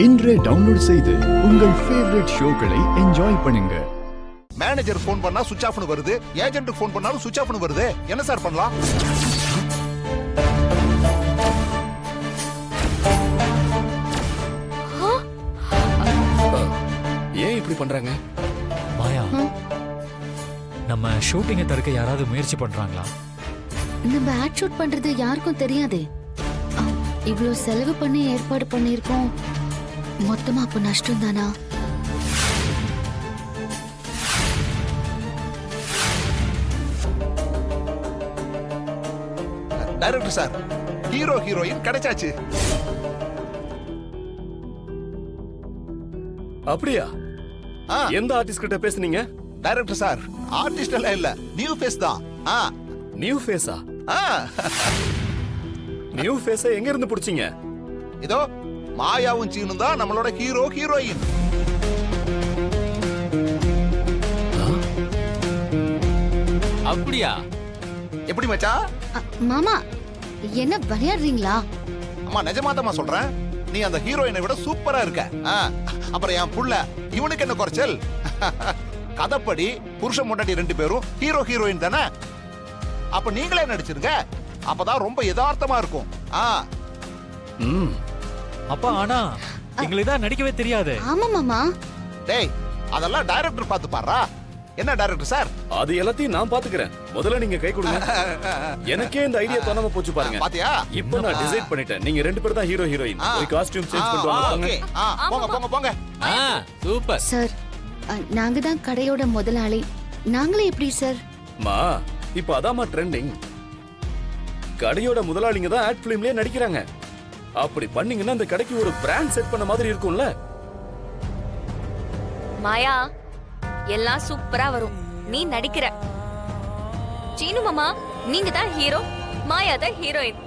இன்றே டவுன்லோட் செய்து உங்கள் ஃபேவரட் ஷோக்களை என்ஜாய் பண்ணுங்க. மேனேஜர் ஃபோன் பண்ணா சுவிட்ச் ஆஃப்னு வருது, ஏஜென்ட்டுக்கு ஃபோன் பண்ணாலும் சுவிட்ச் ஆஃப்னு வருது. என்ன சார் பண்ணலாம்? ஏன் இப்படி பண்றாங்க? மாயா, நம்ம ஷூட்டிங்கை தடுக்க யாராவது முயற்சி பண்றாங்களா? நம்ம ஆட் ஷூட் பண்றது யாருக்கும் தெரியாதே. இவ்ளோ செலவு பண்ணி ஏற்பாடு பண்ணிருக்கோம், மொத்தமா அப்ப நஷ்டம் தானா? டைரக்டர் சார், ஹீரோ ஹீரோயின் கிடைச்சாச்சு. அப்படியா? எந்த ஆர்டிஸ்ட் கிட்ட பேசுனீங்க? டைரக்டர் சார், ஆர்டிஸ்ட் எல்லாம் இல்ல, நியூ ஃபேஸ் தான். நியூ ஃபேஸா? நியூ ஃபேஸ எங்க இருந்து புடிச்சீங்க? இதோ மாயாவும் சீனும் தான் நம்மளோட ஹீரோ ஹீரோயின். அப்படியா? எப்படி மச்சா? மாமா என்ன விளையாடுறீங்களா? அம்மா நிஜமாதமா சொல்றேன், நீ அந்த ஹீரோயினை விட சூப்பரா இருக்க. அப்புறம் என் புள்ள இவனுக்கு என்ன குறைச்சல்? கதைப்படி புருஷன் முன்னாடி ரெண்டு பேரும் ஹீரோ ஹீரோயின் தானே. அப்ப நீங்களே நடிச்சிருங்க, அப்பதான் ரொம்ப யதார்த்தமா இருக்கும். அப்பா ஆனா எங்களுக்கு தான் நடிக்கவே தெரியாது. ஆமா மாமா. டேய், அதெல்லாம் டைரக்டர் பார்த்து பாருடா. என்ன டைரக்டர் சார்? அது எல்லாத்தையும் நான் பாத்துக்கிறேன், முதல்ல நீங்க கை கொடுங்க. எனக்கே இந்த ஐடியா தோணாம போச்சு பாருங்க. பாத்தியா? இப்போ நான் டிசைட் பண்ணிட்டேன், நீங்க ரெண்டு பேரும் தான் ஹீரோ ஹீரோயின். போய் காஸ்டியூம் சேஞ்ச் பண்ணிட்டு வாங்க. போங்க போங்க போங்க. சூப்பர் சார், நாங்க தான் கடையோட முதலாளி, நாங்களே எப்படி சார்? மா, இப்போ அதாம்மா ட்ரெண்டிங். கடையோட முதலாளிங்க தான் ஆட் ஃபிலிம்லயே நடிக்கிறாங்க. அப்படி பண்ணீங்கன்னா அந்த கடைக்கு ஒரு பிராண்ட் செட் பண்ண மாதிரி இருக்கும்ல. மாயா, எல்லாம் சூப்பரா வரும், நீ நடிக்கிற. சீனு மாமா, நீங்க தான் ஹீரோ, மாயா தான் ஹீரோயின்.